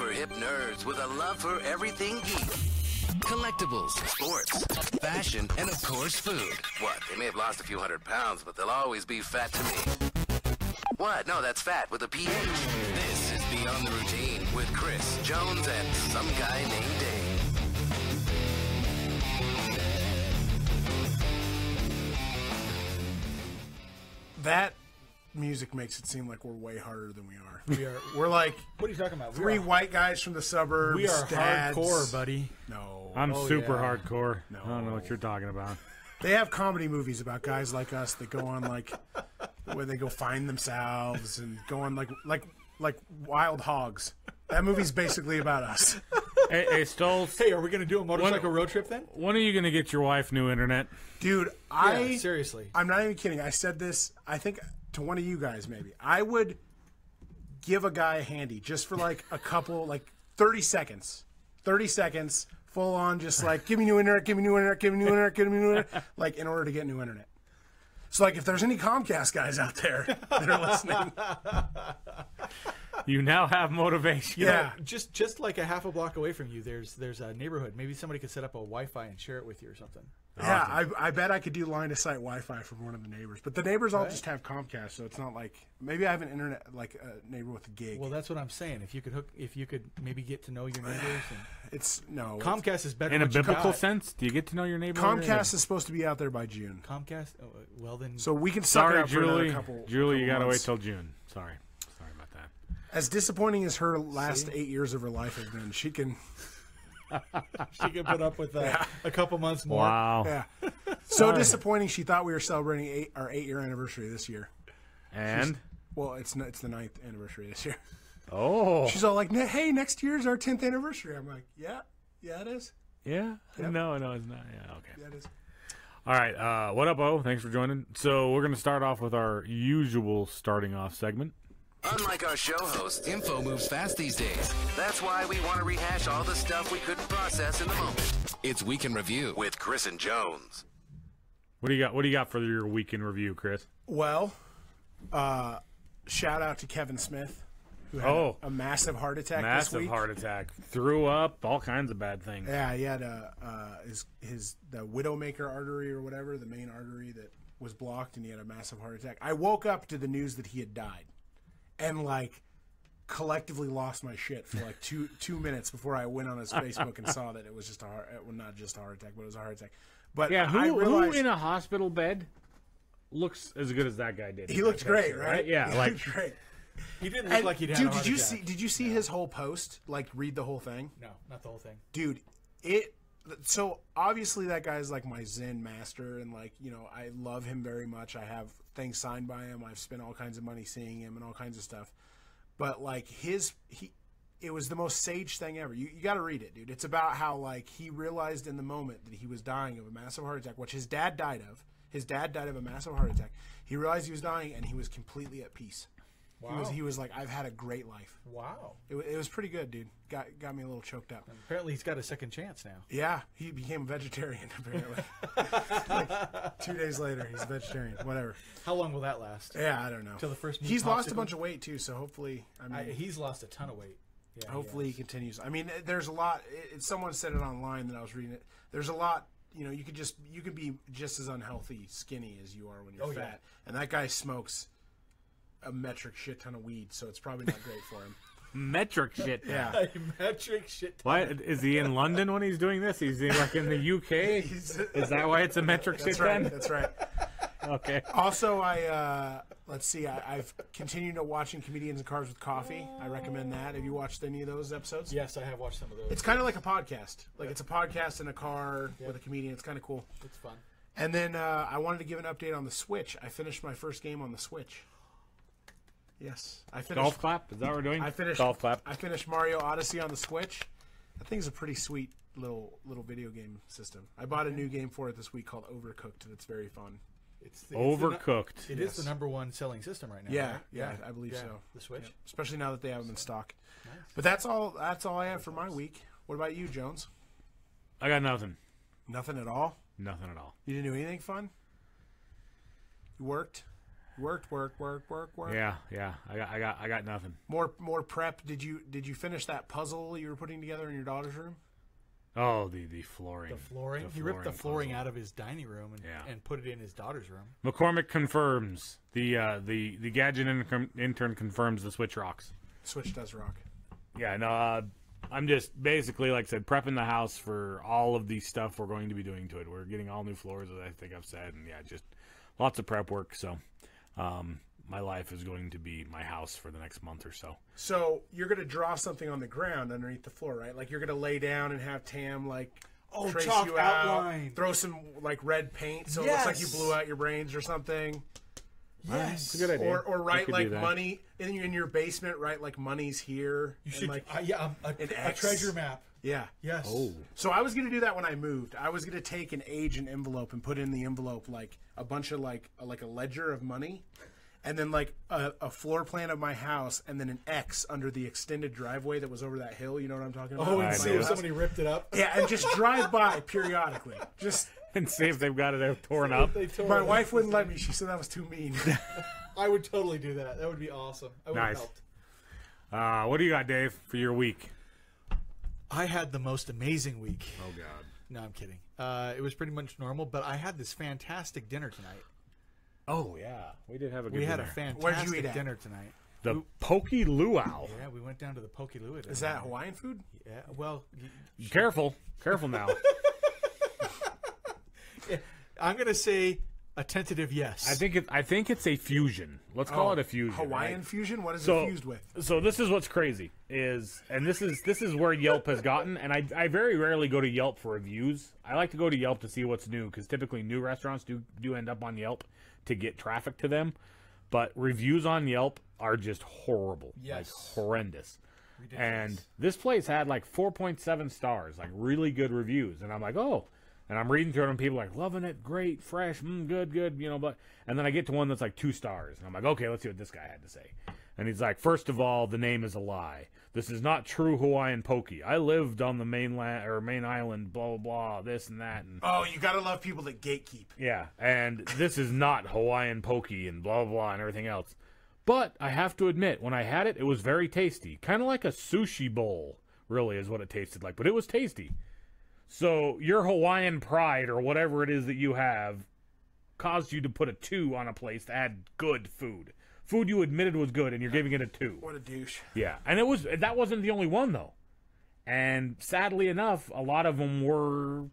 for hip nerds with a love for everything geek. Collectibles, sports, fashion, and of course food. What? They may have lost a few 100 pounds, but they'll always be fat to me. What? No, that's fat with a PH. This is Beyond the Routine with Chris, Jones, and some guy named Dave. That music makes it seem like we're way harder than we are. We are. We're like What are you talking about? three white guys from the suburbs. We are dads. hardcore, buddy. No. I'm super yeah. hardcore. No. I don't know what you're talking about. They have comedy movies about guys like us that go on like where they go find themselves and go on like wild hogs. That movie's basically about us. Hey, Stoles. Hey, are we going to do a motorcycle road trip then? When are you going to get your wife new internet? Dude, Yeah, seriously. I'm not even kidding. I said this, I think, to one of you guys maybe. I would give a guy a handy just for like a couple, like 30 seconds. 30 seconds, full on, just like, give me new internet, give me new internet, give me new internet, give me new internet, like in order to get new internet. So, like, if there's any Comcast guys out there that are listening. You now have motivation. Yeah. Just like a half a block away from you, there's a neighborhood. Maybe somebody could set up a Wi-Fi and share it with you or something. Yeah, I bet I could do line of sight Wi-Fi from one of the neighbors, but the neighbors all just have Comcast, so it's not like maybe I have an internet like a neighbor with a gig. Well, that's what I'm saying. If you could maybe get to know your neighbors. And it's no Comcast is better In a than what you biblical got. sense, do you get to know your neighbor? Comcast is supposed to be out there by June, Comcast. Oh, well then. so we can suck it Sorry, up for another Julie. couple. Julie, you got to wait months. till June. Sorry about that. As disappointing as her last 8 years of her life have been, she can. she could put up with a couple months more. Wow. Yeah, so disappointing. She thought we were celebrating our 8-year anniversary this year. And Well, it's the 9th anniversary this year. oh, She's all like, "Hey, next year's our 10th anniversary." I'm like, "Yeah, it is. yeah. Yep. No, it's not. Yeah, okay. Yeah, it is." All right. What up, Bo? Thanks for joining. So we're going to start off with our usual starting off segment. Unlike our show hosts, info moves fast these days. That's why we want to rehash all the stuff we couldn't process in the moment. It's Week in Review with Chris and Jones. What do you got? What do you got for your week in review, Chris? Well, shout out to Kevin Smith, who had a massive heart attack this Massive week. heart attack. Threw up. All kinds of bad things. Yeah, he had the widowmaker artery or whatever, the main artery that was blocked, and he had a massive heart attack. I woke up to the news that he had died, and like collectively lost my shit for like two minutes before I went on his Facebook and saw that it was just not just a heart attack, but it was a heart attack. But Yeah, I who realized in a hospital bed looks as good as that guy did? he looked great, right? Yeah, he like looked great. He didn't look like he'd had a Dude, heart did you attack. did you see his whole post? Like, read the whole thing? No, not the whole thing. Dude, so obviously that guy's like my Zen master, and like, you know, I love him very much. I have things signed by him. I've spent all kinds of money seeing him and all kinds of stuff. But like it was the most sage thing ever. You got to read it, dude. It's about how like he realized in the moment that he was dying of a massive heart attack, which his dad died of. His dad died of a massive heart attack. He realized he was dying, and he was completely at peace. Wow. He was like, I've had a great life. Wow. It was pretty good, dude. Got me a little choked up. Apparently he's got a second chance now. Yeah, he became a vegetarian, apparently. Like 2 days later, he's a vegetarian. Whatever. How long will that last? Yeah, I don't know. Till the first meat He's lost a popsicle? bunch of weight, too, so hopefully, He's lost a ton of weight. Yeah, hopefully he continues. I mean, there's a lot. Someone said it online that I was reading it. There's a lot. You know, you could be just as unhealthy skinny as you are when you're fat. And that guy smokes a metric shit ton of weed, so it's probably not great for him. metric shit. Yeah. metric shit. What is he in London when he's doing this? He's like in the UK. Is that why it's a metric shit? That's right. Then? That's right. Okay. Also, let's see. I've continued to watching Comedians and Carbs with Coffee. I recommend that. Have you watched any of those episodes? Yes, I have watched some of those. It's kind of like a podcast. Like it's a podcast in a car with a comedian. It's kind of cool. It's fun. And then I wanted to give an update on the Switch. I finished my first game on the Switch. Yes, I finished. Golf clap. Is that what we're doing? I finished golf clap. I finished Mario Odyssey on the Switch. That thing's a pretty sweet little video game system. I bought a new game for it this week called Overcooked, and it's very fun. It's Overcooked. It is the number one selling system right now. Yeah, right? yeah, I believe so. The Switch. Yep. Especially now that they have them in stock. Nice. But that's all I have for my week. What about you, Jones? I got nothing. Nothing at all? Nothing at all. You didn't do anything fun? You worked? Work. Yeah. I got nothing. More prep. Did you finish that puzzle you were putting together in your daughter's room? Oh, the flooring. The flooring. He ripped the flooring out of his dining room and put it in his daughter's room. McCormick confirms. The gadget intern confirms the switch rocks. Switch does rock. Yeah, no, I'm just basically, like I said, prepping the house for all of the stuff we're going to be doing to it. We're getting all new floors, as I think I've said, and yeah, just lots of prep work. So, my life is going to be my house for the next month or so. So you're going to draw something on the ground underneath the floor, right? Like you're going to lay down and have Tam trace chalk you outline. out, throw some like red paint so it looks like you blew out your brains or something. Yes, it's a good idea. Or write like money in your basement. Write like money's here. You should, like, a treasure map. Yeah. Yes. Oh. So I was going to do that when I moved. I was going to take an agent envelope and put in the envelope like a bunch of like a ledger of money, and then like a floor plan of my house, and then an X under the extended driveway that was over that hill. You know what I'm talking about? Oh, and see if somebody ripped it up. Yeah, and just drive by periodically. Just And see if they've got it torn up. My wife wouldn't let me. She said that was too mean. I would totally do that. That would be awesome. I would have helped. What do you got, Dave, for your week? I had the most amazing week. Oh, God. No, I'm kidding. It was pretty much normal, but I had this fantastic dinner tonight. Oh, yeah. We did have a good We had dinner. a fantastic Where'd you eat at? dinner tonight. The Poke Luau. Yeah, we went down to the Poke Luau. Is that Hawaiian food? Yeah, well... Careful now. I'm going to say a tentative yes. I think it's a fusion. Let's call it a fusion. Hawaiian right? fusion? What is it fused with? So this is what's crazy and this is where Yelp has gotten, and I very rarely go to Yelp for reviews. I like to go to Yelp to see what's new, because typically new restaurants do end up on Yelp to get traffic to them. But reviews on Yelp are just horrible. Yes. Like horrendous. Ridiculous. And this place had like 4.7 stars, like really good reviews. And I'm like, oh. And I'm reading through it, and people are like, loving it, great, fresh, good, you know. But and then I get to one that's like 2 stars, and I'm like, okay, let's see what this guy had to say. And he's like, first of all, the name is a lie. This is not true Hawaiian poke. I lived on the mainland or main island, blah blah blah, this and that. And oh, you gotta love people that gatekeep. yeah, and this is not Hawaiian poke and blah blah blah and everything else. But I have to admit, when I had it, it was very tasty, kind of like a sushi bowl. Really, is what it tasted like, but it was tasty. So your Hawaiian pride or whatever it is that you have caused you to put a 2 on a place to add good food. Food you admitted was good, and you're giving it a 2. What a douche. Yeah, and that wasn't the only one, though. And sadly enough, a lot of them were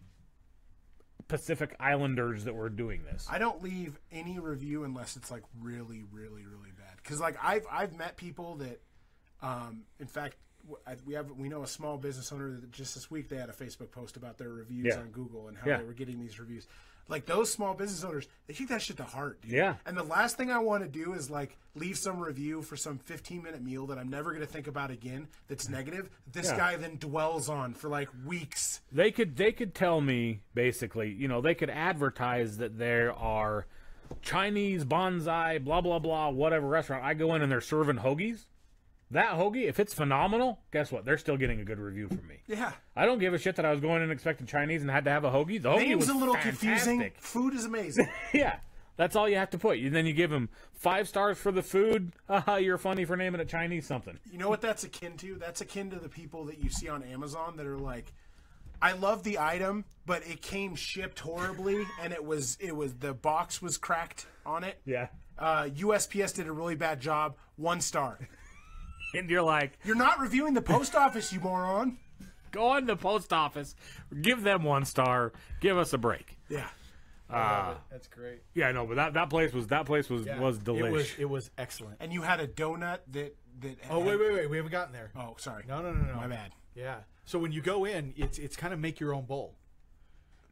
Pacific Islanders that were doing this. I don't leave any review unless it's like really, really, really bad. Because like I've met people that, in fact, we know a small business owner that just this week they had a Facebook post about their reviews on Google and how they were getting these reviews. Like those small business owners, they take that shit to heart, dude. Yeah. And the last thing I want to do is like leave some review for some 15-minute meal that I'm never going to think about again that's negative. This guy then dwells on for like weeks. They could tell me basically, you know, they could advertise that there are Chinese bonsai, blah blah blah, whatever restaurant. I go in and they're serving hoagies. That hoagie, if it's phenomenal, guess what? They're still getting a good review from me. Yeah. I don't give a shit that I was going in expecting Chinese and had to have a hoagie. The hoagie Name's was a little fantastic. confusing. Food is amazing. Yeah. That's all you have to put. And then you give them 5 stars for the food. You're funny for naming it Chinese something. You know what that's akin to? That's akin to the people that you see on Amazon that are like, I love the item, but it came shipped horribly, and it was the box was cracked on it. Yeah. USPS did a really bad job. 1 star. And you're like, You're not reviewing the post office, you moron. go on to the post office, give them 1 star, give us a break. Yeah. That's great. Yeah, no, but that place was delicious. It was excellent. And you had a donut that Oh, wait. We haven't gotten there. Oh, sorry. No. My bad. Yeah. So when you go in, it's kind of make your own bowl.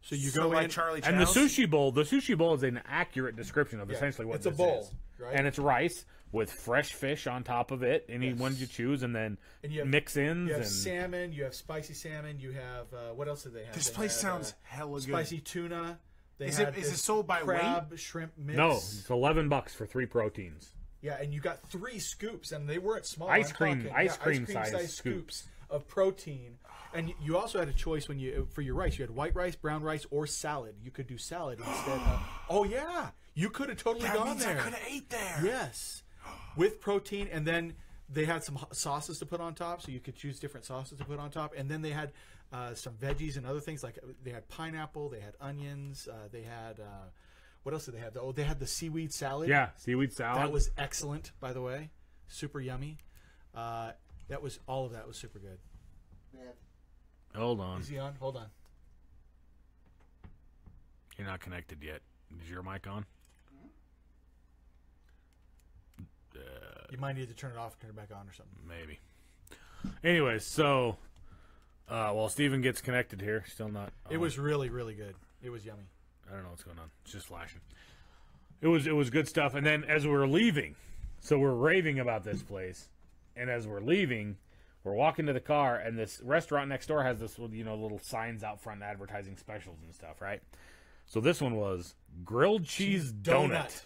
So you So go like in. Charlie And the Chow's? sushi bowl is an accurate description of essentially what it's a this bowl, is. right? And it's rice with fresh fish on top of it, any ones you choose, and then And you have- mix-ins. You have and salmon. You have spicy salmon. You have what else do they have? This They place have, sounds hella good. spicy tuna. They Is had it this sold by crab, shrimp mix? no, it's $11 for 3 proteins. Yeah, and you got 3 scoops, and they weren't small. Ice I'm cream talking, size scoops of protein. And you also had a choice for your rice. You had white rice, brown rice, or salad. You could do salad instead of. Oh yeah, You could have totally That gone means there. I could have ate there. Yes, with protein, and then they had some sauces to put on top, so you could choose different sauces to put on top. And then they had some veggies and other things, like they had pineapple, they had onions, they had what else did they have? Oh, they had the seaweed salad. Yeah, seaweed salad. That was excellent, by the way. Super yummy. That was all of that was super good. Hold on. Is he on? Hold on. You're not connected yet. Is your mic on? You might need to turn it off and turn it back on or something. Maybe. Anyways, so while Steven gets connected here, still not. It was really, really good. It was yummy. I don't know what's going on. It's just flashing. It was good stuff. And then as we're leaving, so we're raving about this place, and as we're leaving, we're walking to the car, and this restaurant next door has this, little signs out front advertising specials and stuff, right? So this one was grilled cheese donut.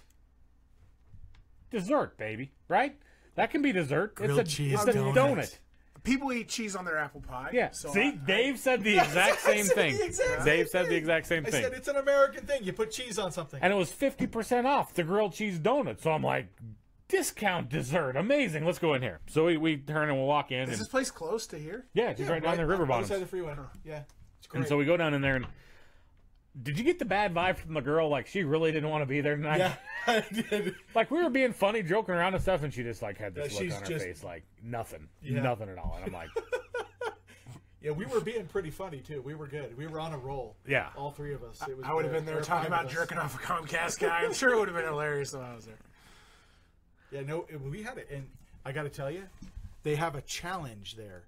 Dessert, baby, right? That can be dessert. Grilled it's cheese a donut. People eat cheese on their apple pie. Yeah. So See, Dave said the exact same thing. Dave said the exact same I thing. said it's an American thing. You put cheese on something. And it was 50% off the grilled cheese donut. So I'm like, discount dessert. Amazing. Let's go in here. So we turn and we'll walk in. Is And, this place close to here? yeah, just right down the river Other bottoms. side of the freeway. Yeah, it's great. And so we go down in there and did you get the bad vibe from the girl? Like she really didn't want to be there tonight? Yeah, I did. Like we were being funny, joking around and stuff, and she just like had this Yeah, look she's on her just- face, like nothing Yeah. at all. And I'm like, Yeah, we were being pretty funny too. We were good. We were on a roll. Yeah. all three of us. It was I would have good. been there Or talking five about of us. jerking off a Comcast guy. I'm sure it would have been hilarious if I was there. Yeah, no, we had it, and I got to tell you, they have a challenge there.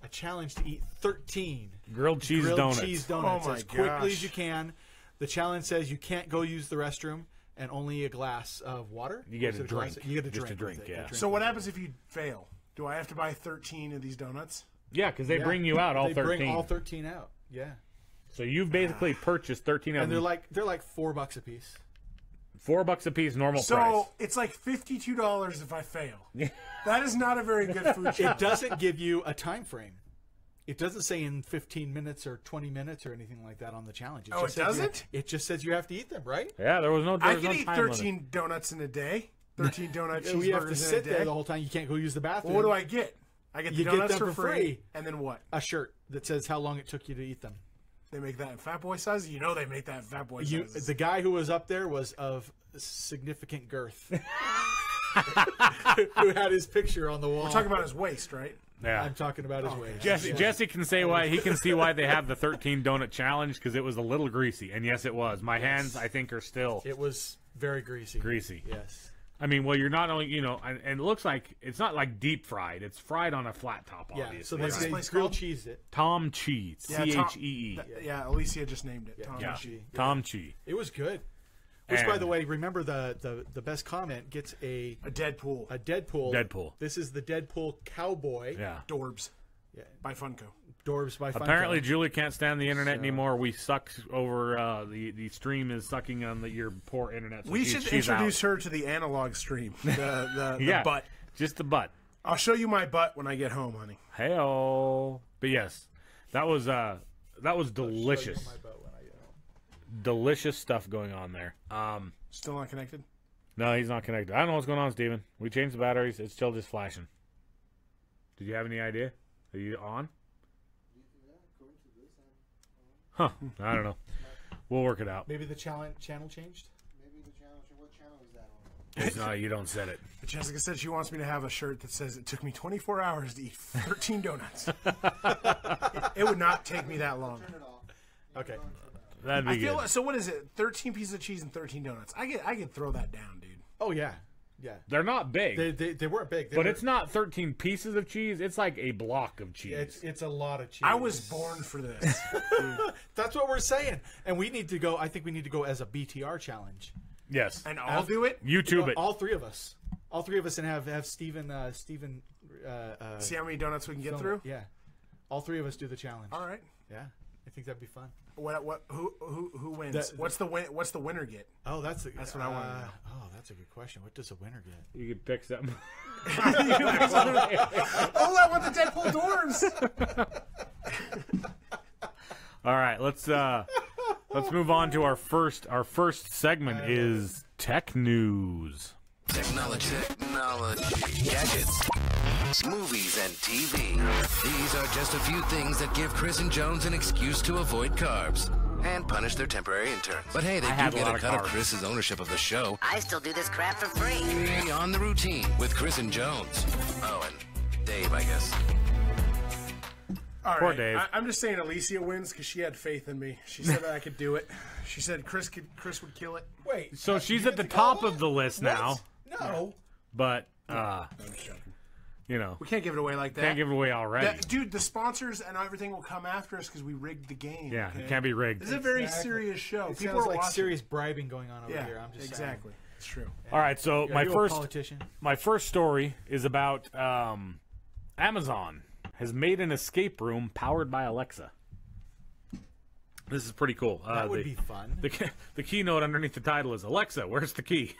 A challenge to eat 13 grilled cheese grilled donuts. cheese donuts Oh my as quickly gosh. as you can. The challenge says you can't go use the restroom and only a glass of water. You get Or is a it glass- drink. You get a Just drink. a drink, with it, yeah. So what happens if you fail? Do I have to buy 13 of these donuts? Yeah, because they Yeah. bring you out all They 13. bring all 13 out. Yeah, So you've basically purchased 13 of and them. they're like $4 a piece. $4 a piece, normal So price. it's like $52 if I fail. That is not a very good food It challenge. doesn't give you a time frame. It doesn't say in 15 minutes or 20 minutes or anything like that on the challenge. Oh, just it says doesn't? It just says you have to eat them, right? Yeah, there was no. I no can eat time 13 limit. donuts in a day. 13 donut So you have to cheeseburgers in a sit there day. the whole time. You can't go use the bathroom. Well, what do I get? I get the You get donuts them for for free. free. And then what? A shirt that says how long it took you to eat them. They make that in fat boy size? You know they make that in fat boy You, size. the guy who was up there was of significant girth. Who had his picture on the wall. We're talking about his waist, right? Yeah. I'm talking about his waist. Jesse can say why he can see why they have the 13 donut challenge because it was a little greasy, and yes, it was. My hands, I think, are still It was very greasy. greasy. Yes. I mean, well, you're not only and it looks like it's not like deep fried; it's fried on a flat top. Yeah. Obviously, So What's they this place grilled called? cheese it. Tom Cheese, Yeah, CHEE. Yeah, Alicia just named it. Tom Yeah, G. Tom Cheese. It was good. Which, by And- the way, remember the best comment gets a A Deadpool. Deadpool. Deadpool. This is the Deadpool cowboy. Yeah. Dorbs Yeah. by Funko. Dorbs by Funko. Apparently, Julie can't stand the internet anymore. We suck over the stream is sucking on your poor internet. So We she's should introduce out. her to the analog stream. The Yeah, butt. just the butt. I'll show you my butt when I get home, honey. Hey-oh. But yes, that was delicious. My butt when I get home. Delicious stuff going on there. Still not connected? No, he's not connected. I don't know what's going on, Steven. We changed the batteries. It's still just flashing. Did you have any idea? Are you on? Huh. I don't know. We'll work it out. Maybe the channel changed. It's not, you don't set it. Jessica said she wants me to have a shirt that says it took me 24 hours to eat 13 donuts. It would not take me that long. Okay. That'd be I feel good. like, so what is it? 13 pieces of cheese and 13 donuts. I can throw that down, dude. Oh yeah, yeah. They're not big, They weren't big, but it's not 13 pieces of cheese. It's like a block of cheese. it's a lot of cheese. I was born for this. Dude. That's what we're saying, and we need to go. I think we need to go as a BtR challenge. Yes. And I'll do it. YouTube it. All three of us, and have Steven. See how many donuts we can get film through? it. Yeah, all three of us do the challenge. All right. Yeah, I think that'd be fun. Who wins? What's the winner get? Oh, that's what I wanna know. Oh, that's a good question. What does a winner get? You could pick something. Oh, I want the Deadpool dwarves. All right, let's move on to our first segment is Tech news. Technology, gadgets, movies, and TV. These are just a few things that give Chris and Jones an excuse to avoid carbs and punish their temporary interns. But hey, they do get a cut of Chris's ownership of the show. I still do this crap for free. Beyond the routine with Chris and Jones. Oh, and Dave, I guess. All Poor right. Dave. I'm just saying Alicia wins because she had faith in me. She said that I could do it. She said Chris would kill it. Wait. So she's at the top of the list now, No. but I'm just joking. you know, We can't give it away like that. can't give it away already. Dude, the sponsors and everything will come after us because we rigged the game. Yeah, okay? it can't be rigged. This is a very serious show. It People sounds are like watching. serious bribing going on over Yeah, here. I'm just exactly. It's true. All right, so Saying. my Are you a first politician. story is about Amazon has made an escape room powered by Alexa. This is pretty cool. That would be fun. The keynote underneath the title is Alexa, where's the key?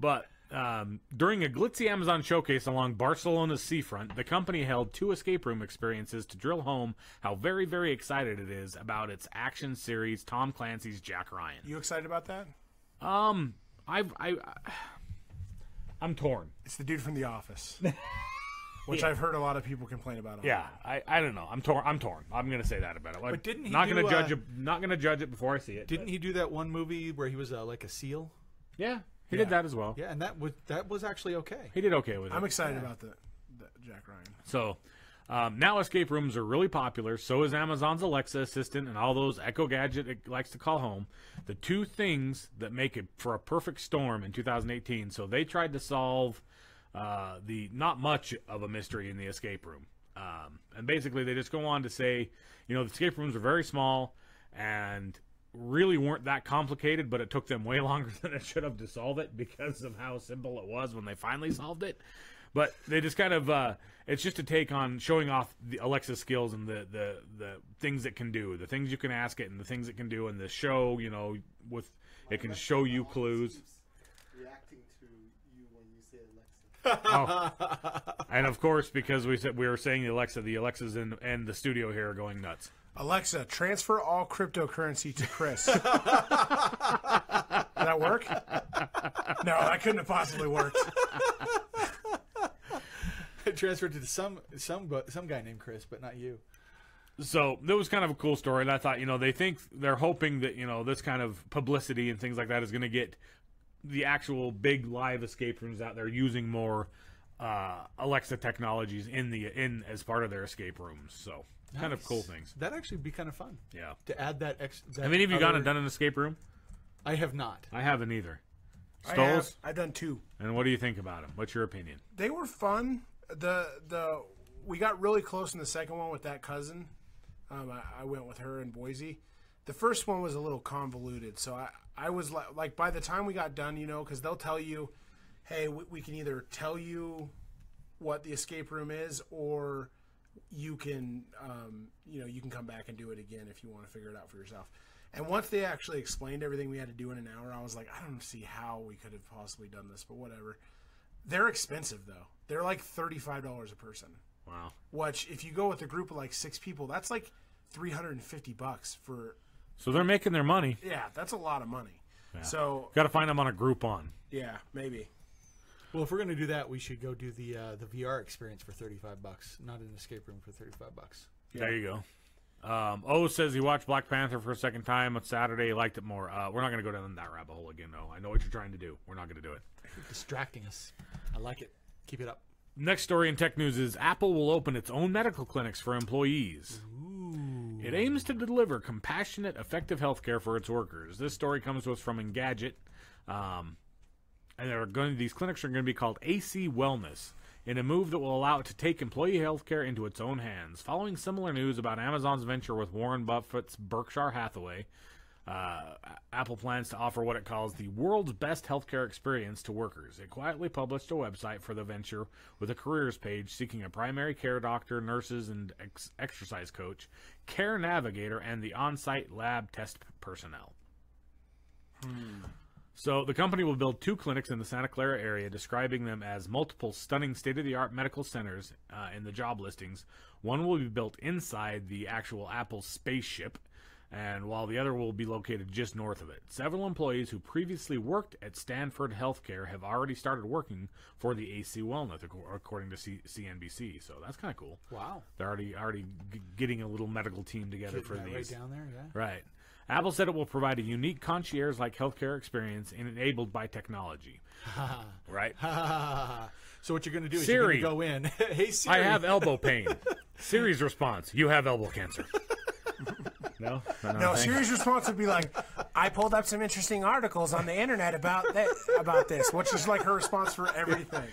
But during a glitzy Amazon showcase along Barcelona's seafront, the company held 2 escape room experiences to drill home how very, very excited it is about its action series Tom Clancy's Jack Ryan. You excited about that? I'm torn. It's the dude from The Office, which I've heard a lot of people complain about. Yeah, I don't know. I'm torn. I'm gonna say that about it. But didn't he not do, gonna judge it? Not gonna judge it before I see it. Didn't he do that one movie where he was like a seal? Yeah, he did that as well. Yeah, and that was actually okay. He did okay with it. I'm excited about the Jack Ryan. So now escape rooms are really popular. So is Amazon's Alexa assistant and all those Echo gadget it likes to call home. The 2 things that make it for a perfect storm in 2018. So they tried to solve the not much of a mystery in the escape room. And basically they just go on to say, the escape rooms are very small and really weren't that complicated, but it took them way longer than it should have to solve it because of how simple it was when they finally solved it. But they just kind of, it's just a take on showing off the Alexa skills and the things it can do, the things you can ask it and the things it can do. And the show, with it can show you clues. Reacting to you when you say Alexa. Oh. And of course, because we were saying the Alexas in the studio here are going nuts. Alexa, transfer all cryptocurrency to Chris. Did that work? No, that couldn't have possibly worked. Transferred to some guy named Chris, but not you. So that was kind of a cool story, and I thought, they're hoping that this kind of publicity and things like that is going to get the actual big live escape rooms out there using more Alexa technologies in as part of their escape rooms. So kind of cool things. That'd actually be kind of fun. Yeah. To add that Have any of you gone and done an escape room? I have not. I haven't either. Stoles? I've done 2. And what do you think about them? What's your opinion? They were fun. We got really close in the second one with that cousin. I went with her in Boise. The first one was a little convoluted, so I was like by the time we got done, because they'll tell you, hey, we can either tell you what the escape room is, or you can you can come back and do it again if you want to figure it out for yourself. And once they actually explained everything we had to do in an hour, I was like, I don't see how we could have possibly done this, but whatever. They're expensive though. They're like $35 a person. Wow. Which, if you go with a group of like 6 people, that's like $350 for. So they're making their money. Yeah, that's a lot of money. Yeah. So got to find them on a Groupon. yeah, maybe. Well, if we're going to do that, we should go do the VR experience for $35, not an escape room for $35. Yeah. There you go. O says he watched Black Panther for a second time on Saturday. He liked it more. We're not going to go down that rabbit hole again, though. I know what you're trying to do. We're not going to do it. You're distracting us. I like it. Keep it up. Next story in tech news is Apple will open its own medical clinics for employees. Ooh. It aims to deliver compassionate, effective healthcare for its workers. This story comes to us from Engadget. And these clinics are going to be called AC Wellness, in a move that will allow it to take employee healthcare into its own hands. Following similar news about Amazon's venture with Warren Buffett's Berkshire Hathaway, Apple plans to offer what it calls the world's best healthcare experience to workers. It quietly published a website for the venture with a careers page seeking a primary care doctor, nurses, and exercise coach, care navigator, and the on-site lab test personnel. So the company will build 2 clinics in the Santa Clara area, describing them as multiple stunning state-of-the-art medical centers in the job listings. One will be built inside the actual Apple spaceship. and while the other will be located just north of it. Several employees who previously worked at Stanford Healthcare have already started working for the AC Wellness, according to CNBC. So that's kind of cool. Wow. They're already getting a little medical team together for these. Right down there, yeah. Right. Apple said it will provide a unique concierge-like healthcare experience enabled by technology. Right? So what you're going to do is Siri. you're going to go in. Hey, Siri. I have elbow pain. Siri's response, you have elbow cancer. No? No, Siri's response would be like, I pulled up some interesting articles on the internet about this, which is like her response for everything.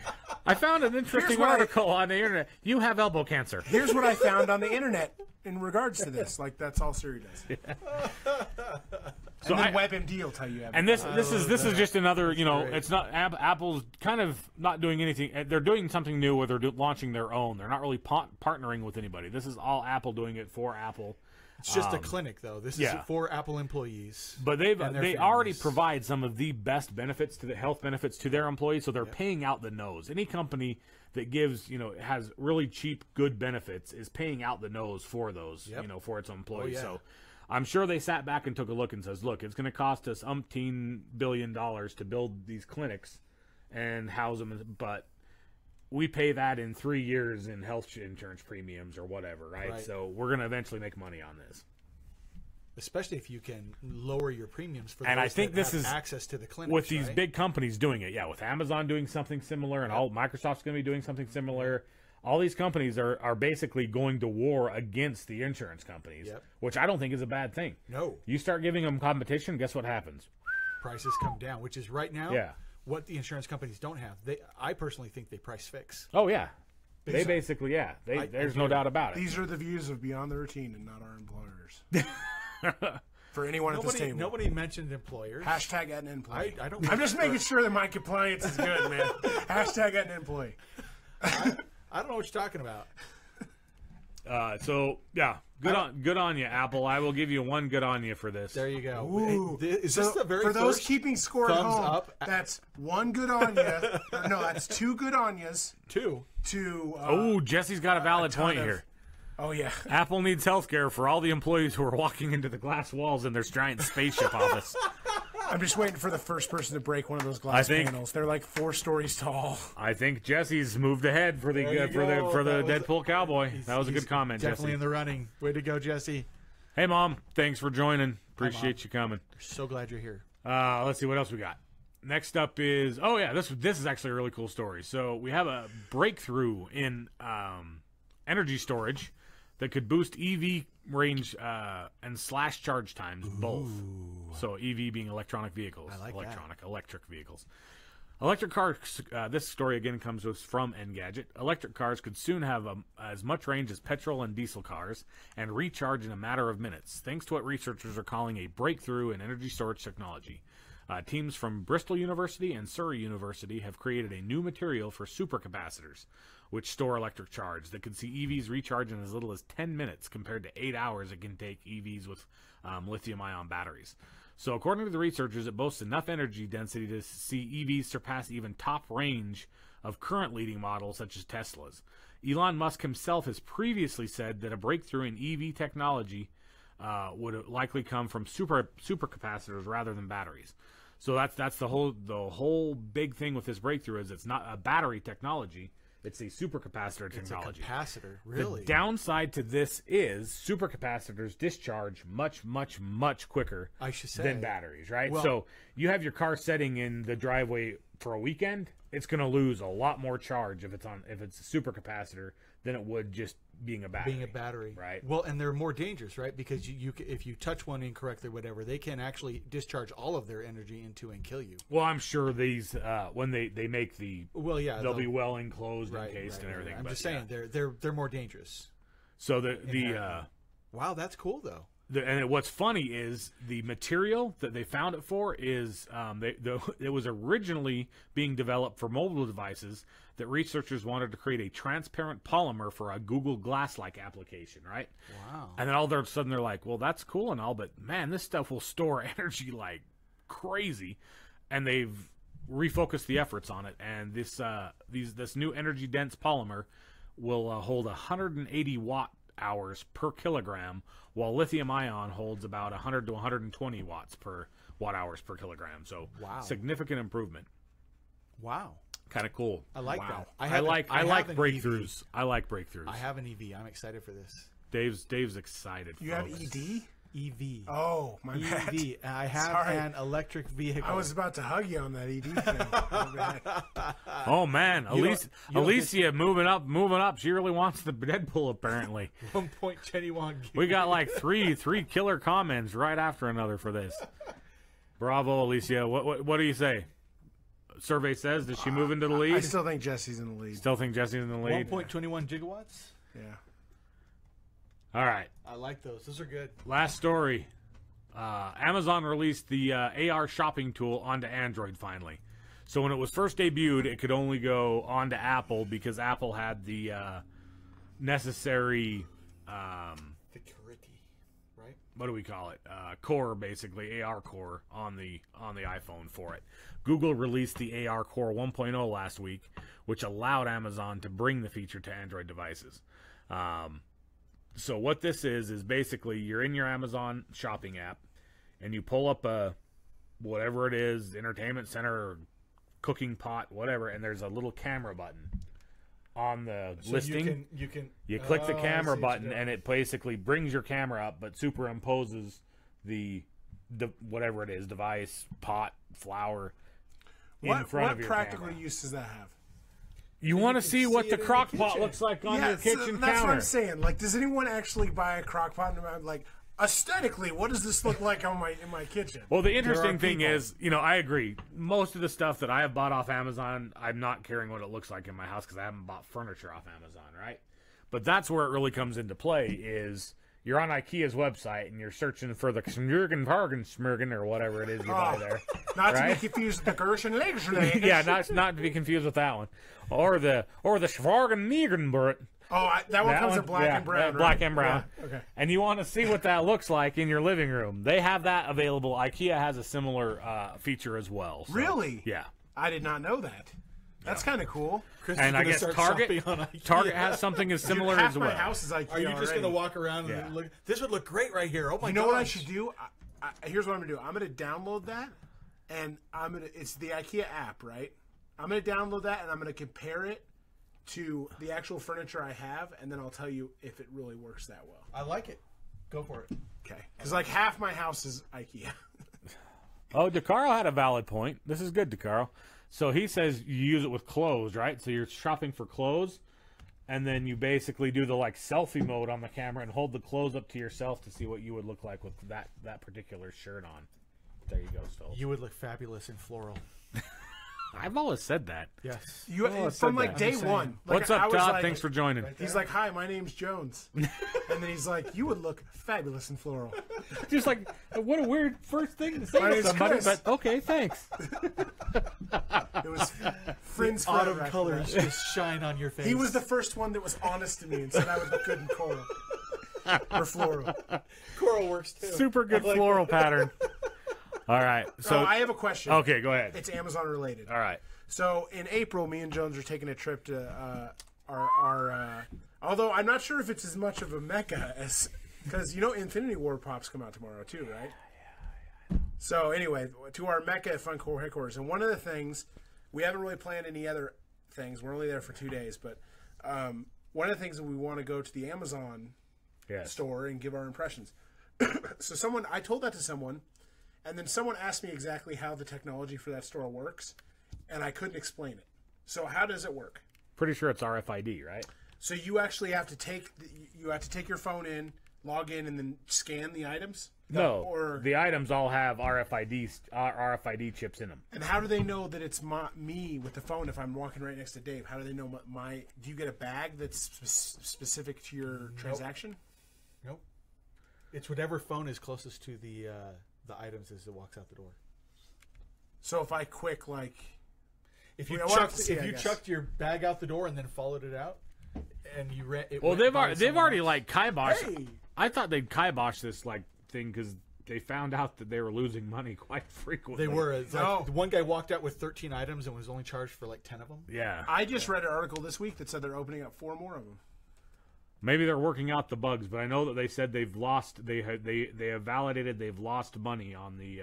I found an interesting article on the internet. You have elbow cancer. Here's what I found on the internet in regards to this. Like, that's all Siri does. So and then WebMD will tell you everything. And this is just another, it's not Apple's kind of not doing anything. They're doing something new where they're launching their own. They're not really partnering with anybody. This is all Apple doing it for Apple. It's just a clinic, though. This is for Apple employees. But they already provide some of the best benefits to the health benefits to their employees, so they're paying out the nose. Any company that gives, has really cheap, good benefits is paying out the nose for those, for its employees. So I'm sure they sat back and took a look and says, look, it's going to cost us umpteen $billion to build these clinics and house them, but we pay that in 3 years in health insurance premiums or whatever, right? So we're going to eventually make money on this. Especially if you can lower your premiums for and those I think that this have is access to the clinics, with these big companies doing it. Yeah, with Amazon doing something similar, and all Microsoft's going to be doing something similar. All these companies are basically going to war against the insurance companies, which I don't think is a bad thing. No. You start giving them competition, guess what happens? Prices come down, which is right now. Yeah. What the insurance companies don't have. I personally think they price fix. Oh, yeah. They basically, there's no doubt about it. These are the views of Beyond the Routine and not our employers. For anyone at this table. Nobody mentioned employers. Hashtag at an employee. I don't. I'm just making sure that my compliance is good, man. Hashtag at an employee. I don't know what you're talking about. Good on you, Apple. I will give you one good on you for this. There you go. Ooh. Is this the very for those first keeping score at thumbs home, up? that's one good on you. No, that's two good on yous. Two. Jesse's got a valid point here. Oh, yeah. Apple needs healthcare for all the employees who are walking into the glass walls in their giant spaceship office. I'm just waiting for the first person to break one of those glass panels. They're like 4 stories tall. I think Jesse's moved ahead for the Deadpool cowboy. That was a good comment, Jesse. Definitely in the running. Way to go, Jesse. Hey, Mom. Thanks for joining. Appreciate you coming. So glad you're here. Let's see what else we got. Next up is this is actually a really cool story. So we have a breakthrough in energy storage that could boost EV range and slash charge times both. So EV being electric vehicles. Electric cars, this story again comes from Engadget. Electric cars could soon have as much range as petrol and diesel cars and recharge in a matter of minutes, thanks to what researchers are calling a breakthrough in energy storage technology. Teams from Bristol University and Surrey University have created a new material for supercapacitors, which store electric charge that could see EVs recharge in as little as 10 minutes compared to 8 hours it can take EVs with lithium-ion batteries. So according to the researchers, it boasts enough energy density to see EVs surpass even top range of current leading models such as Tesla's. Elon Musk himself has previously said that a breakthrough in EV technology would likely come from supercapacitors rather than batteries. So that's the whole big thing with this breakthrough is it's not a battery technology. It's a supercapacitor technology. It's a capacitor, really. The downside to this is supercapacitors discharge much, much, much quicker than batteries, right? Well, so you have your car sitting in the driveway for a weekend, it's going to lose a lot more charge if it's a supercapacitor than it would just being a battery. Right. Well, and they're more dangerous, right? Because you if you touch one incorrectly, whatever, they can actually discharge all of their energy into and kill you. Well, I'm sure these when they make they'll be well enclosed, encased, and everything. I'm just saying they're more dangerers. So wow, that's cool though. And what's funny is the material that they found it for is it was originally being developed for mobile devices that researchers wanted to create a transparent polymer for a Google Glass-like application, right? Wow. And then all of a sudden they're like, well, that's cool and all, but man, this stuff will store energy like crazy. And they've refocused the efforts on it. And this new energy-dense polymer will hold 180 watt hours per kilogram, while lithium-ion holds about 100 to 120 watts per watt-hours per kilogram. So Wow. significant improvement. Wow. Kind of cool. I like Wow. that. I have like an breakthroughs. I like breakthroughs. EV. I have an EV. I'm excited for this. Dave's excited. You have folks. ED? EV. Oh, my bad. EV. I have Sorry. an electric vehicle. I was about to hug you on that ED thing. My bad. Oh man, You don't- Alicia moving up. She really wants the Deadpool apparently. 1.21 We got like three killer comments right after another for this. Bravo, Alicia. What do you say? Survey says, does she move into the lead? I still think Jesse's in the lead. Still think Jesse's in the lead. 1.21 gigawatts. Yeah. All right. I like those. Those are good. Last story. Amazon released the AR shopping tool onto Android finally. So when it was first debuted, it could only go onto Apple because Apple had the necessary, Security, right? what do we call it? Core, basically, AR core on the iPhone for it. Google released the AR Core 1.0 last week, which allowed Amazon to bring the feature to Android devices. So what this is basically you're in your Amazon shopping app, and you pull up a whatever it is, entertainment center or cooking pot, whatever, and there's a little camera button on the listing. You click the camera button, and it basically brings your camera up, but superimposes the whatever it is, device, pot, flour, in front of your What practical camera. use does that have? You want to see what see the it in crock the pot kitchen. looks like on your so kitchen that's counter. what I'm saying. Like, does anyone actually buy a crock pot? And I'm like, aesthetically, what does this look like in my kitchen? Well, the interesting thing people. is, I agree. Most of the stuff that I have bought off Amazon, I'm not caring what it looks like in my house because I haven't bought furniture off Amazon, right? But that's where it really comes into play is you're on IKEA's website and you're searching for the Smurgen or whatever it is you buy there. Not to right? be confused with the Gershon Legs. Yeah, not to be confused with that one. Or the Schwargen. Oh, that one comes in black and brown. Black right? and brown. Yeah, okay. And you want to see what that looks like in your living room. They have that available. IKEA has a similar feature as well. So, Really? Yeah. I did not know that. That's kind of cool. Chris And is I gonna guess start Target shopping on IKEA. Target has something as similar Dude, half as well. my house is IKEA Are you just already. gonna walk around Yeah. and look? This would look great right here. Oh my god! You know what I should do? Here's what I'm gonna do. I'm gonna download that, and it's the IKEA app, right? I'm gonna download that, and I'm gonna compare it to the actual furniture I have, and then I'll tell you if it really works that well. I like it. Go for it. Okay? Because like half my house is IKEA. Oh, DeCaro had a valid point. This is good, DeCaro. So he says you use it with clothes, right? So you're shopping for clothes, and then you basically do the selfie mode on the camera and hold the clothes up to yourself to see what you would look like with that particular shirt on. There you go, Stoltz. You would look fabulous in floral. I've always said that. Yes. From said like that. day I'm saying. one. Like, What's I up, was Todd? like- Thanks for joining. He's like, "Hi, my name's Jones," and then he's like, "You would look fabulous in floral." Just like, what a weird first thing to say My to name's somebody, Chris. but okay, thanks. It was friends forever Autumn after colors that. just shine on your face. He was the first one that was honest to me and said I would look good in coral or floral. coral works too. Super good floral pattern. All right. So So, I have a question. okay, go ahead. It's Amazon related. All right. So in April, me and Jones are taking a trip to our although I'm not sure if it's as much of a mecca as because Infinity War pops come out tomorrow too, right? Yeah. So anyway, to our mecca at Funcore headquarters, and one of the things we haven't really planned any other things. We're only there for 2 days, but one of the things that we want to go to the Amazon Yes. store and give our impressions. So I told that to someone, and then someone asked me exactly how the technology for that store works, and I couldn't explain it. So how does it work? Pretty sure it's RFID, right? So you actually have to take your phone in, log in, and then scan the items. No, Or the items all have RFID chips in them. and how do they know that it's me with the phone if I'm walking right next to Dave? How do they know my? Do you get a bag that's specific to your transaction? Nope. It's whatever phone is closest to the items as it walks out the door. So if I quick If you Well, we'll have to see, I guess. chucked your bag out the door and then followed it out, and you ran, it Well, went they've by already someone else. kiboshed. Hey! I thought they'd kibosh this thing because they found out that they were losing money quite frequently. They were. It's No. like, one guy walked out with 13 items and was only charged for like 10 of them. Yeah. I just read an article this week that said they're opening up 4 more of them. Maybe they're working out the bugs, but I know that they said they've lost. They have validated they've lost money on the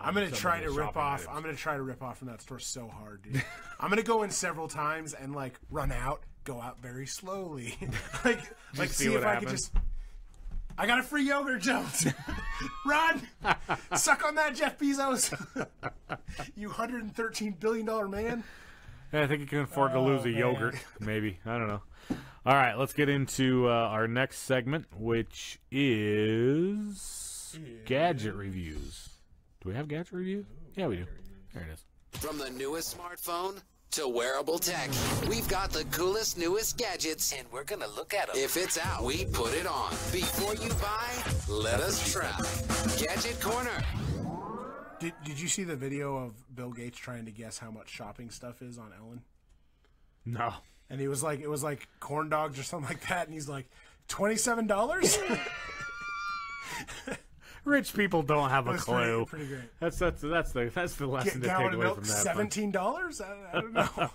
I'm gonna try to rip off. Items. I'm gonna try to rip off from that store so hard, dude. I'm gonna go in several times and like run out, go out very slowly, like see if I can just. I got a free yogurt, Jones. Run, suck on that, Jeff Bezos. You $113 billion man. Yeah, I think you can afford to lose a yogurt, maybe. I don't know. All right, let's get into our next segment, which is gadget reviews. Do we have gadget reviews? Yeah, we do. There it is. From the newest smartphone to wearable tech, we've got the coolest, newest gadgets, and we're going to look at them. If it's out, we put it on. Before you buy, let us try. Gadget Corner. Did you see the video of Bill Gates trying to guess how much shopping stuff is on Ellen? No. And it was like corn dogs or something like that, and he's like, $27? Rich people don't have a clue. Pretty great. That's the lesson to take away from that. $17? I don't know.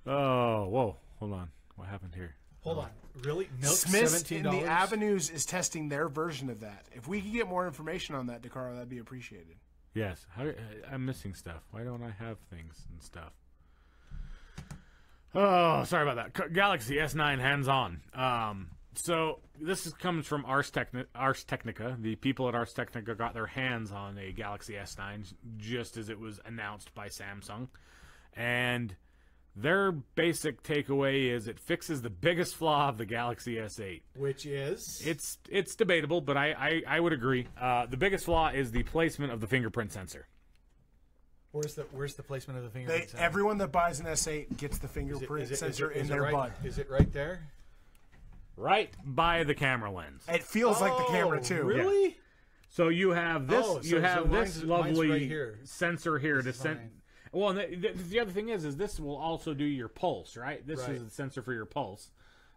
Oh, whoa! Hold on. What happened here? Hold on. Really? Milk Smith's $17? in the Avenues is testing their version of that. If we could get more information on that, DeCaro, that'd be appreciated. Yes. I'm missing stuff. Why don't I have things and stuff? Oh, sorry about that. Galaxy S9 hands-on. So this comes from Ars Technica. The people at Ars Technica got their hands on a Galaxy S9 just as it was announced by Samsung. And their basic takeaway is it fixes the biggest flaw of the Galaxy S8. Which is? It's debatable, but I would agree. The biggest flaw is the placement of the fingerprint sensor. Where's the placement of the fingerprint sensor? Everyone that buys an S8 gets the fingerprint sensor in their butt. Is it right there? Right by the camera lens. It feels like the camera too. Really? Yeah. So you have this. This lovely right here. sensor here to send. Well, the other thing is this will also do your pulse, right? This is the sensor for your pulse.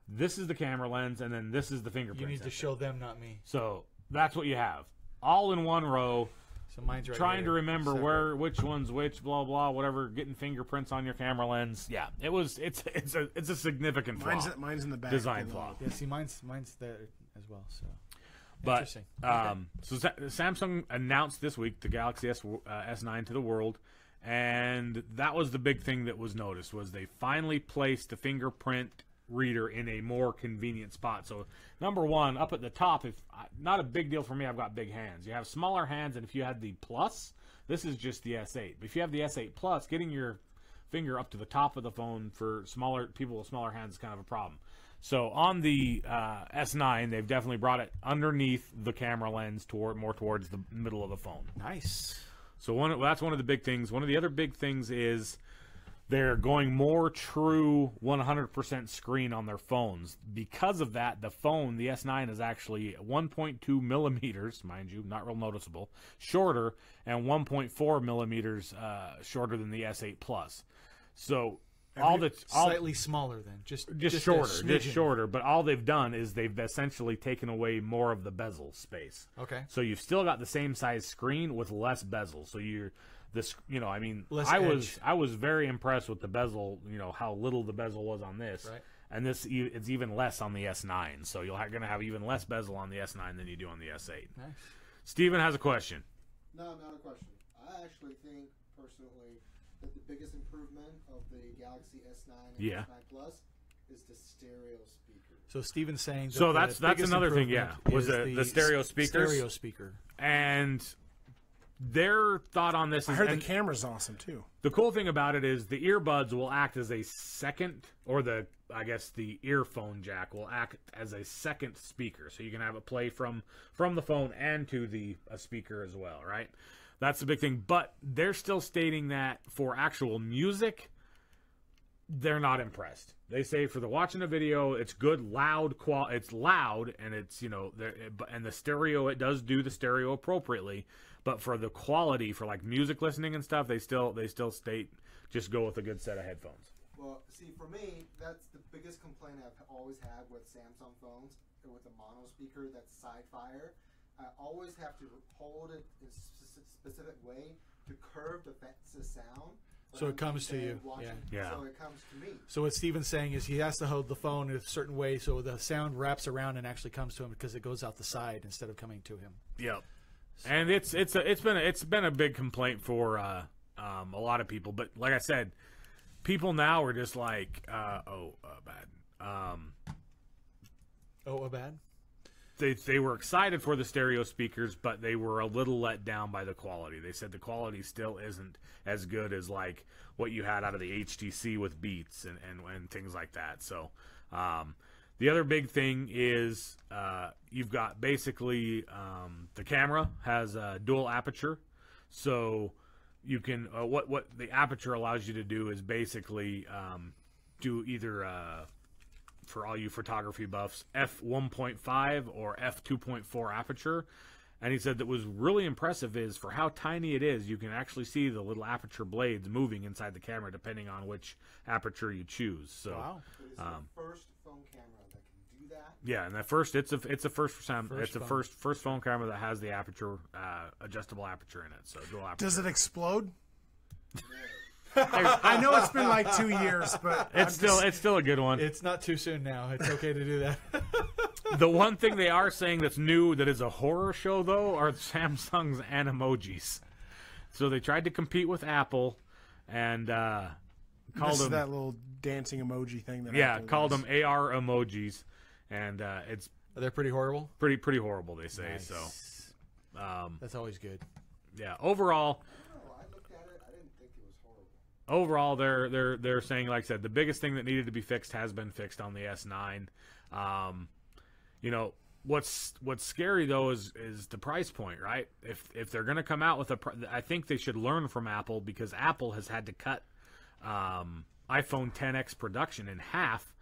This is the camera lens, and then this is the fingerprint. You need sensor. to show them, not me. So that's what you have, all in one row. So mine's right trying here. to remember which one's which, blah blah, whatever. Getting fingerprints on your camera lens. Yeah, it's a significant flaw. Mine's in the back. Design flaw. Yeah, see, mine's there as well. So, but interesting. So Samsung announced this week the Galaxy S9 to the world, and that was the big thing that was noticed was they finally placed the fingerprint reader in a more convenient spot. So number one, up at the top, if not a big deal for me, I've got big hands. You have smaller hands, and if you had the Plus, this is just the S8. But if you have the S8 Plus, getting your finger up to the top of the phone for smaller people with smaller hands is kind of a problem. So on the S9, they've definitely brought it underneath the camera lens more towards the middle of the phone. Nice. So that's one of the big things. One of the other big things is they're going more true 100% screen on their phones. Because of that, the S9 is actually 1.2 millimeters, mind you, not real noticeable, shorter, and 1.4 millimeters shorter than the S8 Plus. So slightly smaller than just shorter. But all they've done is they've essentially taken away more of the bezel space. Okay. So you've still got the same size screen with less bezel. So I was very impressed with the bezel, how little the bezel was on this. Right. And it's even less on the S9. So you're going to have even less bezel on the S9 than you do on the S8. Nice. Steven has a question. No, not a question. I actually think, personally, that the biggest improvement of the Galaxy S9 and S9 Plus is the stereo speaker. So Steven's saying that's another thing, was the stereo speakers. Stereo speaker. And their thought on this is... I heard the camera's awesome, too. The cool thing about it is the earbuds will act as a second, or the earphone jack will act as a second speaker. So you can have it play from the phone and to a speaker as well, right? That's the big thing. But they're still stating that for actual music, they're not impressed. They say for the watching a video, it's good, loud, it's loud, and it's, and the stereo, it does do the stereo appropriately. But for the quality, for like music listening and stuff, they still state just go with a good set of headphones. Well, see, for me, that's the biggest complaint I've always had with Samsung phones, with a mono speaker that's side-fire. I always have to hold it in a specific way to curve the sound So it comes to you. Yeah. So it comes to me. So what Steven's saying is he has to hold the phone in a certain way so the sound wraps around and actually comes to him because it goes out the side instead of coming to him. Yep. And it's been a big complaint for a lot of people, but like I said, people now are just like bad. Bad? They were excited for the stereo speakers, but they were a little let down by the quality. They said the quality still isn't as good as like what you had out of the HTC with Beats and things like that. So the other big thing is you've got basically the camera has a dual aperture, so you can what the aperture allows you to do is basically do either for all you photography buffs, f1.5 or f2.4 aperture. And he said that was really impressive is for how tiny it is, you can actually see the little aperture blades moving inside the camera depending on which aperture you choose. So, wow. So it's the first phone camera that can do that. Yeah, and it's a first phone camera that has the aperture adjustable aperture in it. So dual aperture. Does it explode? I know it's been like 2 years, but it's still a good one. It's not too soon now. It's okay to do that. The one thing they are saying that's new that is a horror show though are Samsung's Animojis. So they tried to compete with Apple and called them that little dancing emoji thing that Apple called does. them AR emojis, and it's They're pretty horrible. pretty horrible. They say Nice. so. That's always good. Yeah, overall. I looked at it. I didn't think it was horrible. Overall, they're saying, like I said, the biggest thing that needed to be fixed has been fixed on the S9. You know what's scary though is the price point, right? If they're going to come out with I think they should learn from Apple because Apple has had to cut iPhone XS production in half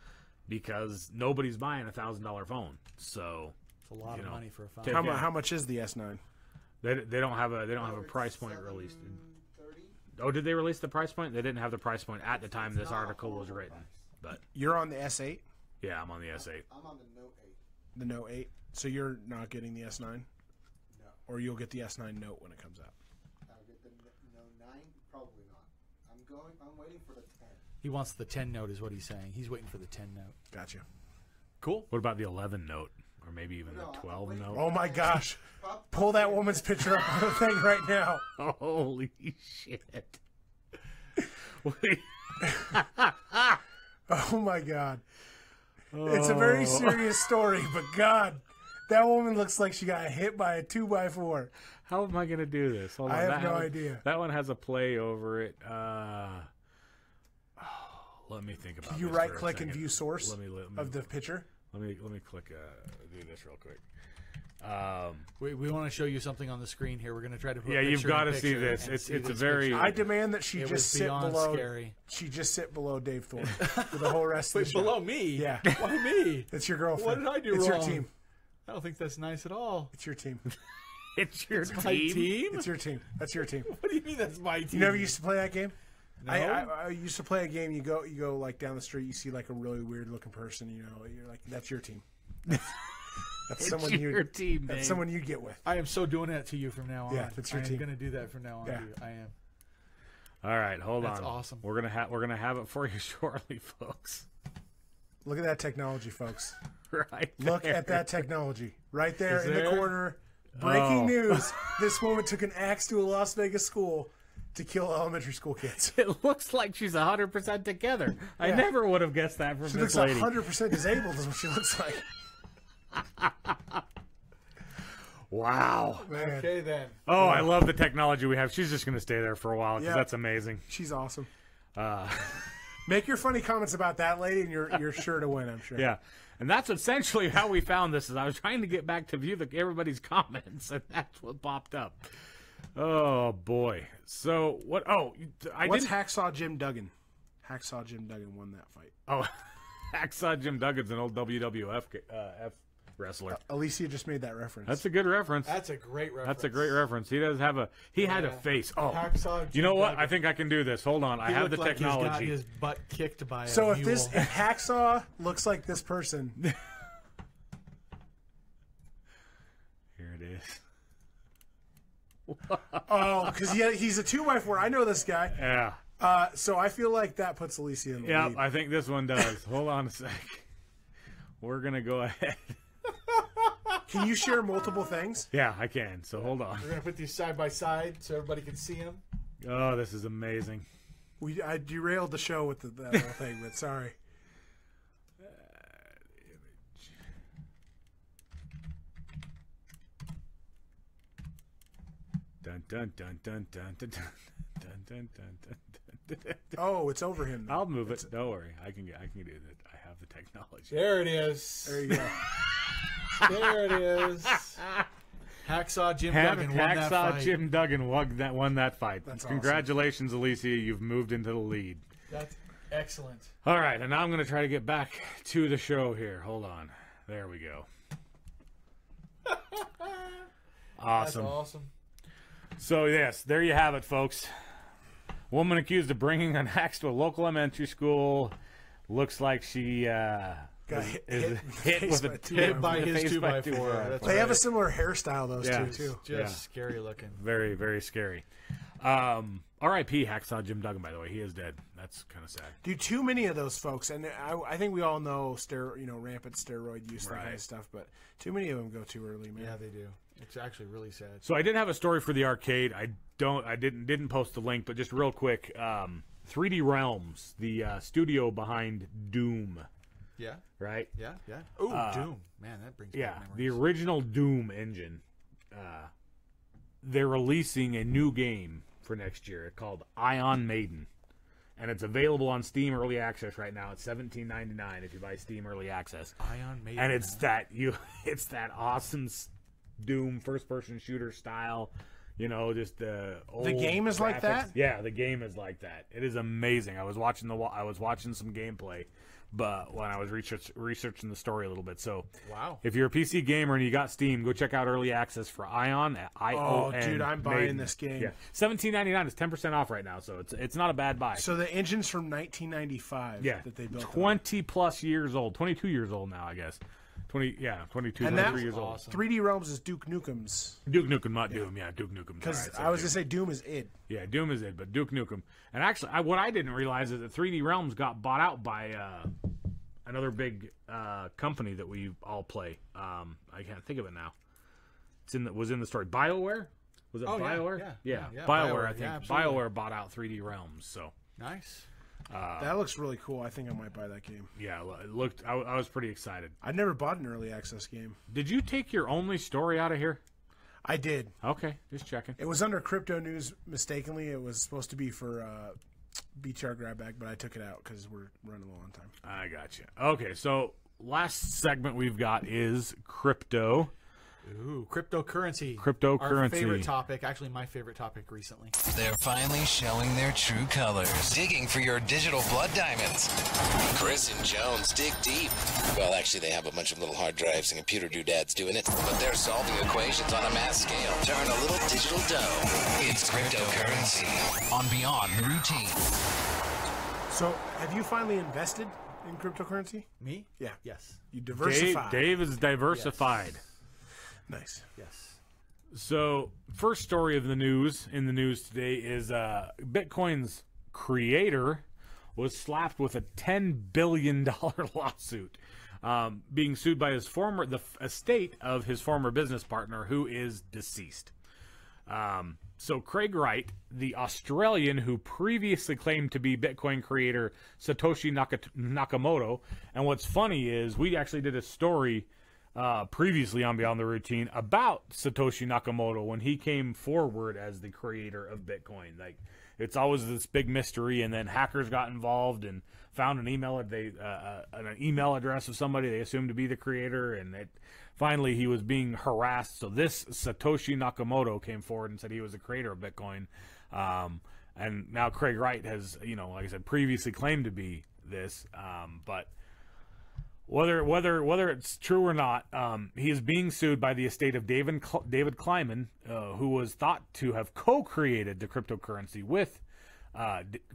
because nobody's buying a $1,000 phone. So It's a lot of money for a phone. How much is the S9? they don't have a price point released. Oh, did they release the price point? They didn't have the price point at the time this article was written. But You're on the S8, yeah, I'm on the S8. I'm on the Note 8. the Note 8. So you're not getting the S9, No. or you'll get the S9 Note when it comes out. I'll get the Note 9. Probably not. I'm waiting for the 10. He wants the 10 note is what he's saying. He's waiting for the 10 note. Gotcha. Cool. What about the 11 Note, or maybe even the 12 Note? Oh my gosh! Pull that woman's picture up on the thing right now. Holy shit! Oh my god! It's a very serious story, but God, that woman looks like she got hit by a 2x4. How am I gonna do this? Hold on. I have no idea. That one has a play over it. Let me think about. Can you this right for a click and second. view source Let me of the picture? Let me click. Do this real quick. We want to show you something on the screen here. We're going to try to put Yeah, you've got to see this. It's a very. I demand that she It just was sit beyond below. scary. She just sit below Dave Thorne for the whole rest of the Wait, show. below me? Yeah. Why me? It's your girlfriend. What did I do it's wrong? your team. I don't think that's nice at all. It's your team. It's your My team. team? It's your team. That's your team. What do you mean that's my team? You never used to play that game? No? I used to play a game. You go like down the street. You see like a really weird looking person. You know, you're like, that's your team. That's someone your team, That's babe. someone you get with. I am so doing that to you from now on. Yeah, that's your team. I'm going to do that from now on. Yeah. Dude. I am. All right, hold That's on. awesome. We're gonna have it for you shortly, folks. Look at that technology, folks. Right. Look there. at that technology right there Is in the there? corner. Breaking Oh. news: this woman took an axe to a Las Vegas school to kill elementary school kids. It looks like she's 100% together. I Yeah. never would have guessed that from She this looks lady. 100% disabled. Is what she looks like. Wow. Man, Okay, then. Oh, I love the technology we have. She's just gonna stay there for a while because Yeah. that's amazing. she's awesome. Make your funny comments about that lady, and you're sure to win. I'm sure. Yeah. And that's essentially how we found this. Is I was trying to get back to view everybody's comments, and that's what popped up. Oh boy. So what? Oh, I What's didn't. Hacksaw Jim Duggan? Hacksaw Jim Duggan won that fight. Oh, Hacksaw Jim Duggan's an old WWF wrestler. Alicia just made that reference. That's a good reference. That's a great reference. That's a great reference. He does have a. He had a Yeah. face. Oh, Hacksaw you know Jim what? Duggan. I think I can do this. Hold on. I He have the looked like technology. He's got his butt kicked by So a if mule. if Hacksaw looks like this person, Here it is. oh, because he's a 2x4. I know this guy. Yeah. So I feel like that puts Alicia in the Yep, lead. I think this one does. Hold on a sec. We're going to go ahead. Can you share multiple things? Yeah, I can. So hold on. We're gonna put these side by side so everybody can see them. Oh, this is amazing. I derailed the show with that whole thing, but sorry. Dun dun dun dun dun dun dun dun dun dun dun dun. Oh, it's over him. I'll move it. Don't worry. I can do it. I have the technology. There it is. There you go. There it is. Hacksaw Jim Duggan won that fight. Jim Duggan won that fight. That's Congratulations, Alicia. You've moved into the lead. That's excellent. All right, and now I'm going to try to get back to the show here. Hold on. There we go. Awesome. That's awesome. So, yes, there you have it, folks. Woman accused of bringing an axe to a local elementary school. Looks like she Got hit with a Hit by his 2x4. That's They have a right. similar hairstyle, those Yeah. two, too. Just scary looking. Very, very scary. R.I.P. Hacksaw Jim Duggan, by the way. He is dead. That's kind of sad. Dude, too many of those folks, and I think we all know rampant steroid use, that kind Right. of stuff, but too many of them go too early, man. Yeah, they do. It's actually really sad. So I did have a story for the arcade. I didn't post the link, but just real quick, 3D Realms, the studio behind Doom, Yeah, right? yeah. Ooh, Doom. Man, that brings Yeah, back memories. the original Doom engine. They're releasing a new game for next year called Ion Maiden, and it's available on Steam Early Access right now. It's $17.99 if you buy Steam Early Access. Ion Maiden. And it's that awesome Doom first-person shooter style. Just the old The game is like graphics. that? Yeah, the game is like that. It is amazing. I was watching some gameplay, but when I was researching the story a little bit. So, Wow. if you're a PC gamer and you got Steam, go check out Early Access for Ion. Oh, dude, I'm buying Maiden. this game. Yeah, $17.99 is 10% off right now, so it's not a bad buy. So the engine's from 1995 Yeah, that they built. 20 plus years old, 22 years old now, I guess. 22, And 23 that- years old. Awesome. 3D Realms is Duke Nukem's. Duke Nukem, not Doom. Yeah, Duke Nukem. Because All right, I was so going to say Doom is id. Yeah, Doom is it, but Duke Nukem. And actually, what I didn't realize is that 3D Realms got bought out by another big company that we all play. I can't think of it now. Was in the story. BioWare? Was it Oh, yeah, BioWare? yeah, BioWare, BioWare, I think. yeah, absolutely. BioWare bought out 3D Realms, so. Nice. That looks really cool. I think I might buy that game. Yeah, it looked. I was pretty excited. I never bought an early access game. Did you take your only story out of here? I did. Okay, just checking. It was under crypto news mistakenly. It was supposed to be for BtR grab bag, but I took it out because we're running low on time. I got you. Okay, so last segment we've got is crypto. Ooh, cryptocurrency. Cryptocurrency. Our favorite topic. Actually, my favorite topic recently. They're finally showing their true colors. Digging for your digital blood diamonds. Chris and Jones dig deep. Well, actually, they have a bunch of little hard drives and computer doodads doing it. But they're solving equations on a mass scale. Turn a little digital dough. It's cryptocurrency on Beyond Routine. So, have you finally invested in cryptocurrency? Me? Yeah. Yes. You diversified. Dave is diversified. Nice. Yes. So, first story of the news today is Bitcoin's creator was slapped with a $10 billion lawsuit, being sued by the estate of his former business partner, who is deceased. So Craig Wright, the Australian who previously claimed to be Bitcoin creator Satoshi Nakamoto, and what's funny is we actually did a story previously on Beyond the Routine about Satoshi Nakamoto when he came forward as the creator of Bitcoin. Like, it's always this big mystery, and then hackers got involved and found an email address of somebody they assumed to be the creator, and finally he was being harassed. So this Satoshi Nakamoto came forward and said he was the creator of Bitcoin, and now Craig Wright has, like I said, previously claimed to be this, but whether it's true or not, he is being sued by the estate of David Kleiman, who was thought to have co-created the cryptocurrency with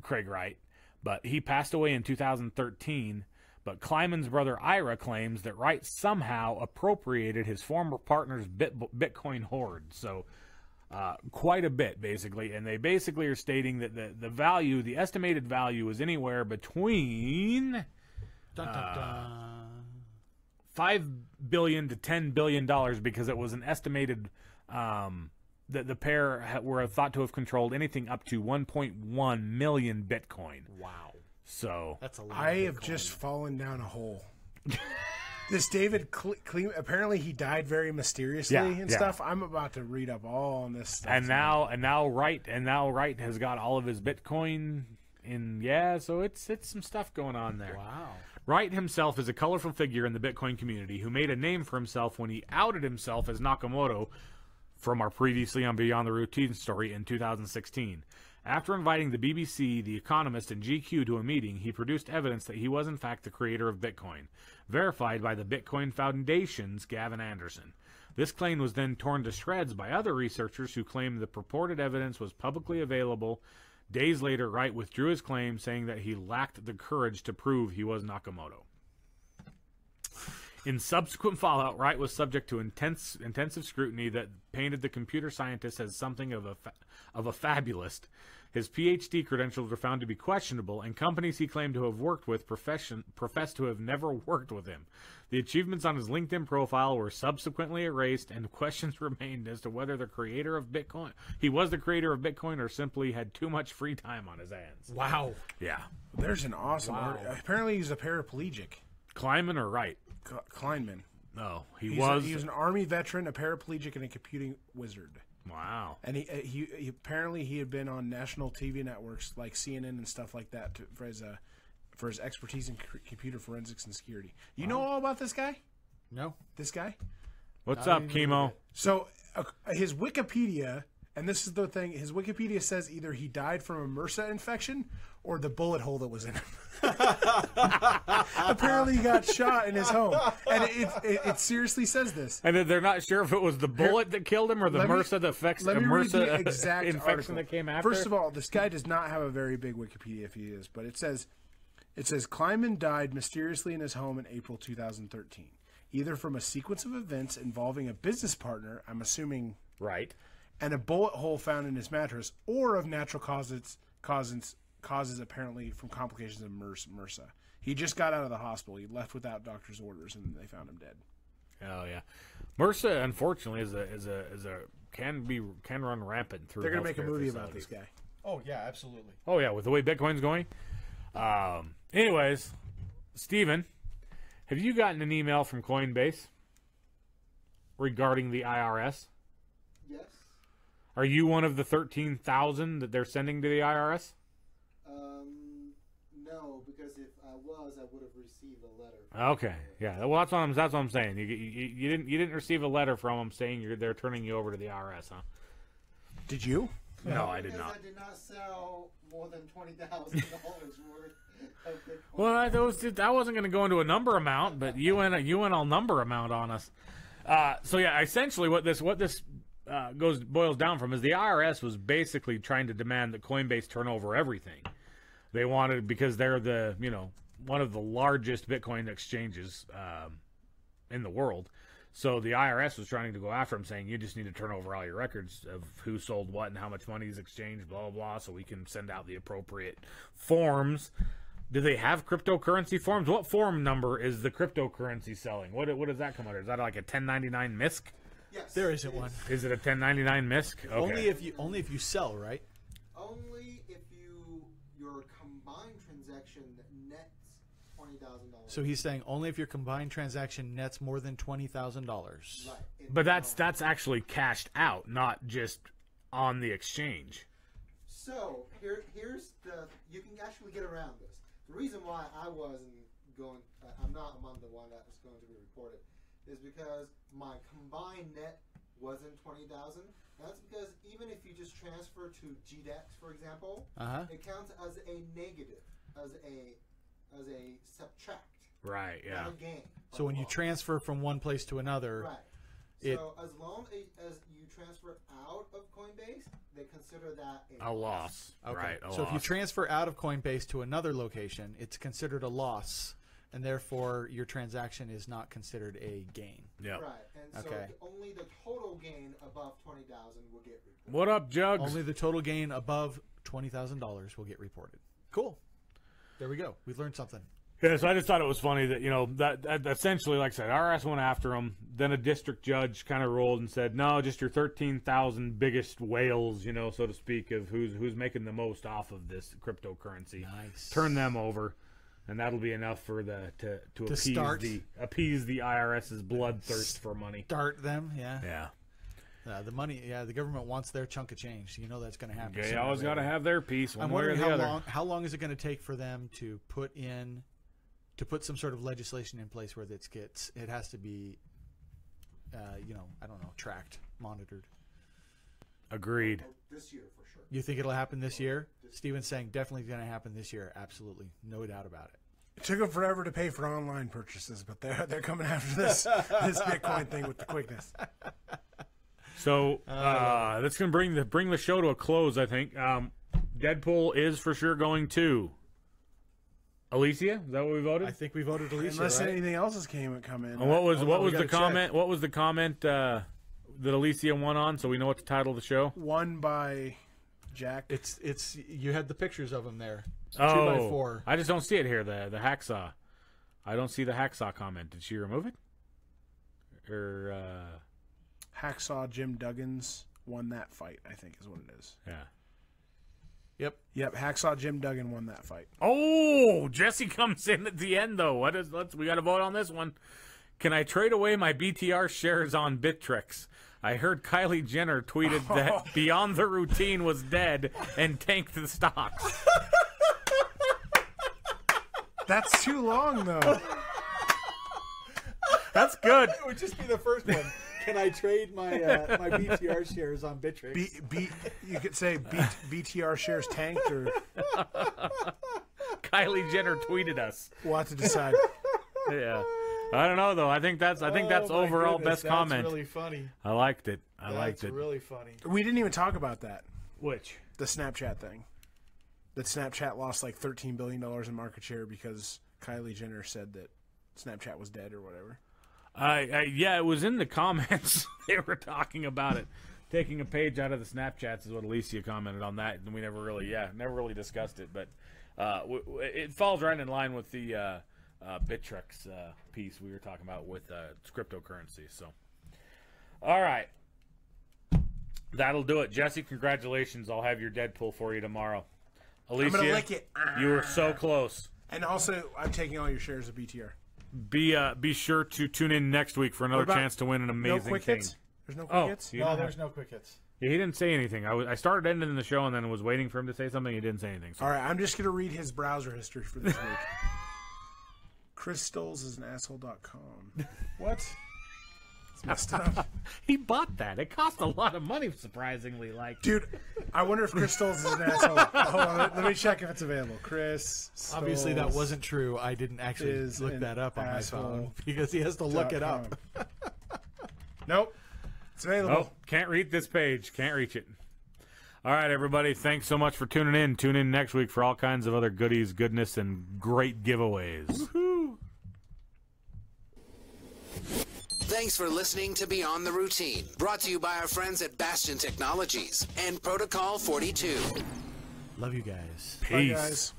Craig Wright, but he passed away in 2013. But Kleiman's brother Ira claims that Wright somehow appropriated his former partner's Bitcoin hoard. So quite a bit, basically. And they basically are stating that the value, the estimated value, is anywhere between Dun, dun, dun. $5 billion to $10 billion, because it was an estimated that the pair were thought to have controlled anything up to 1.1 million Bitcoin. Wow. So That's a lot. I have just fallen down a hole. This David apparently he died very mysteriously and stuff. I'm about to read up all on this stuff. And now Wright has got all of his Bitcoin in. Yeah, so it's some stuff going on there. Wow. Wright himself is a colorful figure in the Bitcoin community who made a name for himself when he outed himself as Nakamoto from our previously on Beyond the Routine story in 2016. After inviting the BBC, The Economist, and GQ to a meeting, he produced evidence that he was in fact the creator of Bitcoin, verified by the Bitcoin Foundation's Gavin Anderson. This claim was then torn to shreds by other researchers who claimed the purported evidence was publicly available. Days later, Wright withdrew his claim, saying that he lacked the courage to prove he was Nakamoto. In subsequent fallout, Wright was subject to intensive scrutiny that painted the computer scientist as something of a fabulist. His PhD credentials were found to be questionable, and companies he claimed to have worked with professed to have never worked with him. The achievements on his LinkedIn profile were subsequently erased, and questions remained as to whether he was the creator of Bitcoin, or simply had too much free time on his hands. Wow. Yeah. There's an awesome article. Apparently he's a paraplegic. Kleinman or Wright? Kleinman. No, He was an Army veteran, a paraplegic, and a computing wizard. Wow. And he apparently he had been on national TV networks like CNN and stuff like that for his expertise in computer forensics and security. You know all about this guy? No. This guy? What's up, Chemo? So his Wikipedia, and this is the thing, his Wikipedia says either he died from a MRSA infection or the bullet hole that was in him. Apparently he got shot in his home. And it seriously says this. And they're not sure if it was the bullet that killed him or the MRSA infection that came after. First of all, this guy does not have a very big Wikipedia if he is, but it says Kleinman died mysteriously in his home in April 2013, either from a sequence of events involving a business partner, I'm assuming, right, and a bullet hole found in his mattress, or of natural causes apparently from complications of MRSA. He just got out of the hospital. He left without doctor's orders, and they found him dead. Oh yeah, MRSA unfortunately can run rampant through. They're gonna make a movie facilities. about this guy. Oh yeah, absolutely. Oh yeah, with the way Bitcoin's going. Anyways, Steven, have you gotten an email from Coinbase regarding the IRS? Yes. Are you one of the 13,000 that they're sending to the IRS? No, because if I was, I would have received a letter. Okay, yeah. Well, that's what I'm saying. You didn't receive a letter from them saying they're turning you over to the IRS, huh? Did you? No, I did not. I did not sell more than $20,000 worth of Bitcoin. Well, I wasn't going to go into a number amount, but you went all number amount on us. So yeah, essentially what this boils down from is the IRS was basically trying to demand that Coinbase turn over everything. They wanted, because they're one of the largest Bitcoin exchanges in the world. So the IRS was trying to go after them, saying you just need to turn over all your records of who sold what and how much money is exchanged, blah, blah, blah, so we can send out the appropriate forms. Do they have cryptocurrency forms? What form number is the cryptocurrency selling? What does that come under? Is that like a 1099 MISC? Yes, there isn't one. Is it a 1099 MISC? Okay. Only if you sell, right? Only if your combined transaction nets $20,000. So he's saying only if your combined transaction nets more than $20,000. Right. But that's actually cashed out, not just on the exchange. So here's you can actually get around this. The reason why I'm not among the one that was going to be reported, is because my combined net wasn't 20,000. That's because even if you just transfer to GDEX, for example, it counts as a negative, as a subtract. Right. Yeah. Not a gain. So when you transfer from one place to another, right. So as long as you transfer out of Coinbase, they consider that a loss. Okay. Right. So if you transfer out of Coinbase to another location, it's considered a loss. and therefore your transaction is not considered a gain. Yeah. Right, and so Okay. only the total gain above 20,000 will get reported. What up, Jugs? Only the total gain above $20,000 will get reported. Cool. There we go. We learned something. Yeah, so I just thought it was funny that, that essentially, like I said, IRS went after him. Then a district judge kind of ruled and said, no, just your 13,000 biggest whales, so to speak, of who's making the most off of this cryptocurrency. Nice. Turn them over, and that'll be enough for to appease the IRS's bloodthirst for money. Start them, yeah. Yeah. The money, the government wants their chunk of change. You know that's going to happen. They always got to have their piece. I'm wondering how long is it going to take for them to put some sort of legislation in place where it has to be, I don't know, tracked, monitored. Agreed. This year for sure. You think it'll happen this year? Steven's saying definitely going to happen this year. Absolutely, no doubt about it. It took them forever to pay for online purchases, but they're coming after this Bitcoin thing with the quickness. So that's going to bring the show to a close, I think. Deadpool is for sure going to Alicia. Is that what we voted? I think we voted Alicia. Unless right? anything else has come in. And what was the comment? check. What was the comment that Alicia won on? So we know what the title of the show. Won by Jack. It's you had the pictures of them there. Oh, 2x4. I just don't see it here. The hacksaw. I don't see the hacksaw comment. Did she remove it? Or Hacksaw Jim Duggins won that fight, I think is what it is. yeah. Yep, Hacksaw Jim Duggan won that fight. Oh, Jesse comes in at the end though. We got to vote on this one. Can I trade away my BtR shares on Bittrex? I heard Kylie Jenner tweeted that Beyond the Routine was dead and tanked the stocks. That's too long though. That's good. It would just be the first one. Can I trade my my BtR shares on Bittrex? You could say BtR shares tanked, or Kylie Jenner tweeted us. we'll have to decide. Yeah. I don't know though. I think that's overall best comment. That's really funny. I liked it. I liked That's it. really funny. We didn't even talk about that. Which? The Snapchat thing. That Snapchat lost like $13 billion in market share because Kylie Jenner said that Snapchat was dead or whatever. Yeah, it was in the comments. They were talking about it. Taking a page out of the Snapchats is what Alicia commented on that, and we never really discussed it. But it falls right in line with the Bittrex piece we were talking about with cryptocurrency. So, all right, that'll do it. Jesse, congratulations! I'll have your Deadpool for you tomorrow. Alicia, I'm gonna lick it. You were so close. And also, I'm taking all your shares of BTR. Be sure to tune in next week for another chance to win an amazing no quick thing. hits? There's no quick hits? No, there's no quick hits. Yeah, he didn't say anything. I started ending the show and then was waiting for him to say something. He didn't say anything. So. All right, I'm just going to read his browser history for this week. Crystals is an asshole.com. What? It's messed up. He bought that. It cost a lot of money, surprisingly. Dude, I wonder if Crystals is an asshole. Hold on, let me check if it's available. Chris. Obviously, that wasn't true. I didn't actually look that up on my phone because he has to look it up. Nope. It's available. Oh, can't read this page. Can't reach it. All right, everybody. Thanks so much for tuning in. Tune in next week for all kinds of other goodies, goodness, and great giveaways. Woohoo! Thanks for listening to Beyond the Routine, brought to you by our friends at Bastion Technologies and Protocol 42. Love you guys. Peace. Bye, guys.